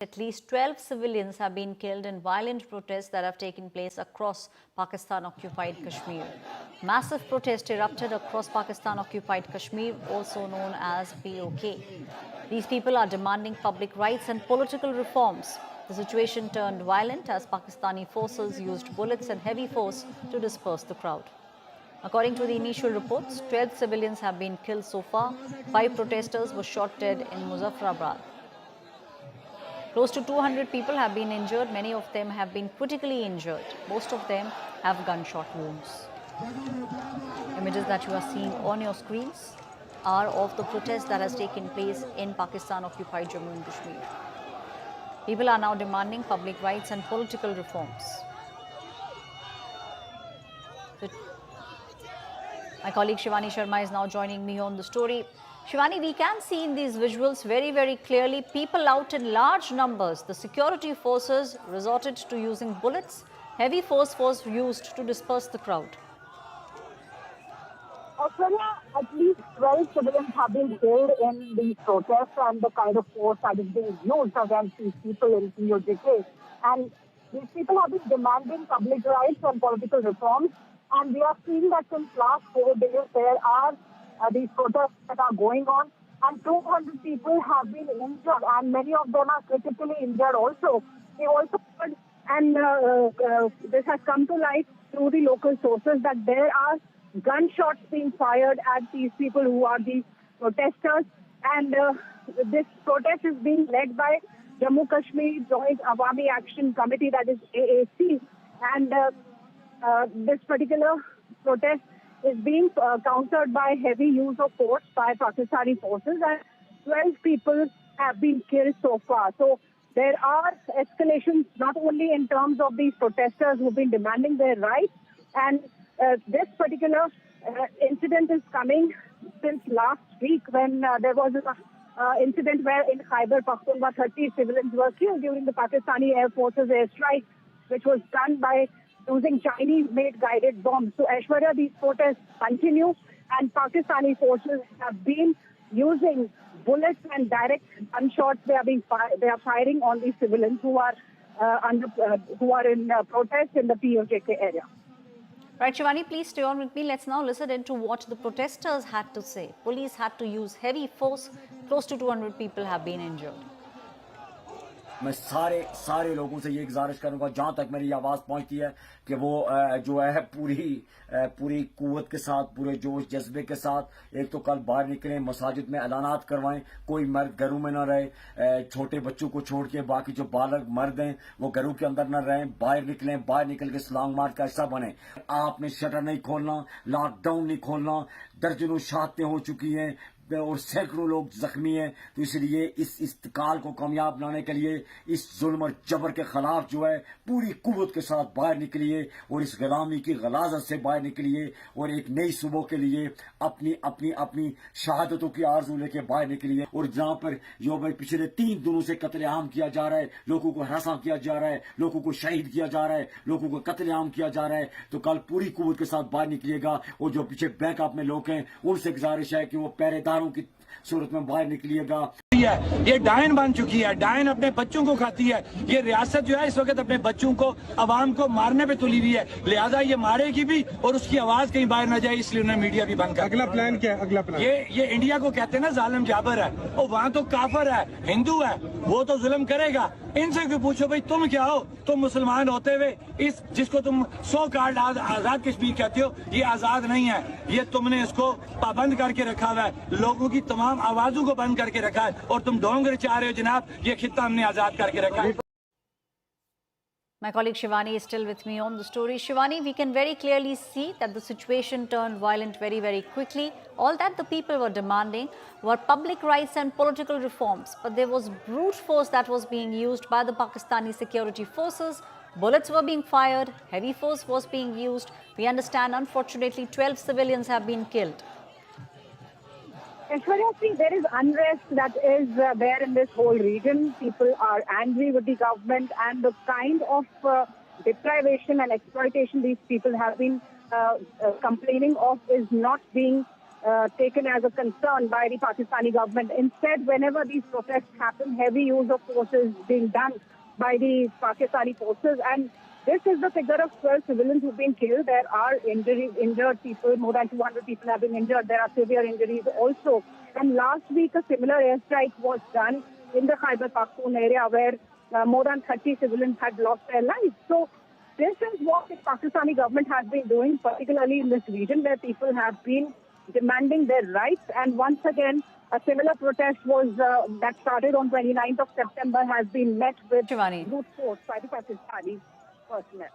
At least 12 civilians have been killed in violent protests that have taken place across Pakistan-occupied Kashmir. Massive protests erupted across Pakistan-occupied Kashmir, also known as POK. These people are demanding public rights and political reforms. The situation turned violent as Pakistani forces used bullets and heavy force to disperse the crowd. According to the initial reports, 12 civilians have been killed so far. 5 protesters were shot dead in Muzaffarabad. Close to 200 people have been injured. Many of them have been critically injured. Most of them have gunshot wounds. Images that you are seeing on your screens are of the protest that has taken place in Pakistan-occupied Jammu and Kashmir. People are now demanding public rights and political reforms. My colleague Shivani Sharma is now joining me on the story. Shivani, we can see in these visuals very, very clearly people out in large numbers. The security forces resorted to using bullets. Heavy force was used to disperse the crowd. Australia, at least 12 civilians have been killed in these protests and the kind of force that is being used against these people in POJK. And these people have been demanding public rights and political reforms. And we are seeing that since last 4 days, there are these protests that are going on, and 200 people have been injured, and many of them are critically injured also. We also heard, and this has come to light through the local sources, that there are gunshots being fired at these people who are the protesters. And this protest is being led by Jammu Kashmir Joint Awami Action Committee, that is AAC. And this particular protest is being countered by heavy use of force by Pakistani forces, and 12 people have been killed so far. So there are escalations not only in terms of these protesters who've been demanding their rights, and this particular incident is coming since last week when there was an incident where in Khyber Pakhtunkhwa 30 civilians were killed during the Pakistani Air Force's airstrike, which was done by using Chinese-made guided bombs. So, Aishwarya, these protests continue, and Pakistani forces have been using bullets and direct gunshots. They are firing on these civilians who are in protest in the POJK area. Right, Shivani, please stay on with me. Let's now listen into what the protesters had to say. Police had to use heavy force. Close to 200 people have been injured. मैं सारे लोगों से ये गुजारिश करूंगा जहां तक मेरी आवाज़ पहुंचती है कि वो जो है पूरी कुव्वत के साथ, पूरे जोश जज्बे के साथ एक तो कल बाहर निकलें, मसाजिद में ऐलानात करवाएं, कोई मर्द घरों में ना रहे, छोटे बच्चों को छोड़ के बाकी जो बालग मर्द हैं वो घरों के अंदर ना रहें, बाहर निकलें, बाहर निकल के इस्लाम मार्च का हिस्सा बने। आपने शटर नहीं खोलना, लॉकडाउन नहीं खोलना, दर्जनों शहादतें हो चुकी हैं और सैकड़ों लोग जख्मी हैं। तो इसलिए इस इस्तिकाल को कामयाब बनाने के लिए इस जुल्म और जबर के खिलाफ जो है पूरी कुव्वत के साथ बाहर निकलिए और इस गुलामी की गलाजत से बाहर निकलिए और एक नई सुबह के लिए अपनी शहादतों की आरज़ू लेके बाहर निकलिए। और जहाँ पर जो भाई पिछले 3 दिनों से कत्लेआम किया जा रहा है, लोगों को हरासा किया जा रहा है, लोगों को शहीद किया जा रहा है, लोगों को कत्लेआम किया जा रहा है, तो कल पूरी कुव्वत के साथ बाहर निकलिएगा। और जो पीछे बैकअप में लोग हैं उनसे गुजारिश है कि वो पहरेदार की सूरत में बाहर निकलिएगा। ये डायन बन चुकी है, डायन अपने बच्चों को खाती है। ये रियासत जो है इस वक्त अपने बच्चों को, अवाम को मारने पे तुली हुई है, लिहाजा ये मारेगी भी और उसकी आवाज कहीं बाहर न जाए, इसलिए उन्होंने मीडिया भी बंद कर। अगला प्लान क्या है? अगला प्लान ये इंडिया को कहते हैं ना जालिम जाबर है, और वहाँ तो काफर है, हिंदू है, वो तो जुल्म करेगा। इनसे भी पूछो भाई तुम क्या हो? तुम मुसलमान होते हुए इस जिसको तुम 100 कार्ड आजाद कश्मीर कहते हो, ये आजाद नहीं है। ये तुमने इसको पाबंद करके रखा हुआ है, लोगों की तमाम आवाजों को बंद करके रखा है, और तुम डोंगर चाह रहे हो जनाब, ये खित्ता हमने आजाद करके रखा है। My colleague Shivani is still with me on the story. Shivani, we can very clearly see that the situation turned violent very, very quickly. All that the people were demanding were public rights and political reforms. But there was brute force that was being used by the Pakistani security forces. Bullets were being fired. Heavy force was being used. We understand, unfortunately, 12 civilians have been killed. Aishwarya, see, there is unrest that is there in this whole region. People are angry with the government, and the kind of deprivation and exploitation these people have been complaining of is not being taken as a concern by the Pakistani government. Instead, whenever these protests happen, heavy use of force is being done by the Pakistani forces. And this is the figure of 12 civilians who've been killed. There are injured people. More than 200 people have been injured. There are severe injuries also. And last week, a similar airstrike was done in the Khyber Pakhtunkhwa area where more than 30 civilians had lost their lives. So this is what the Pakistani government has been doing, particularly in this region where people have been demanding their rights. And once again, a similar protest was that started on 29th of September has been met with Shivani. brute force by the Pakistani personnel.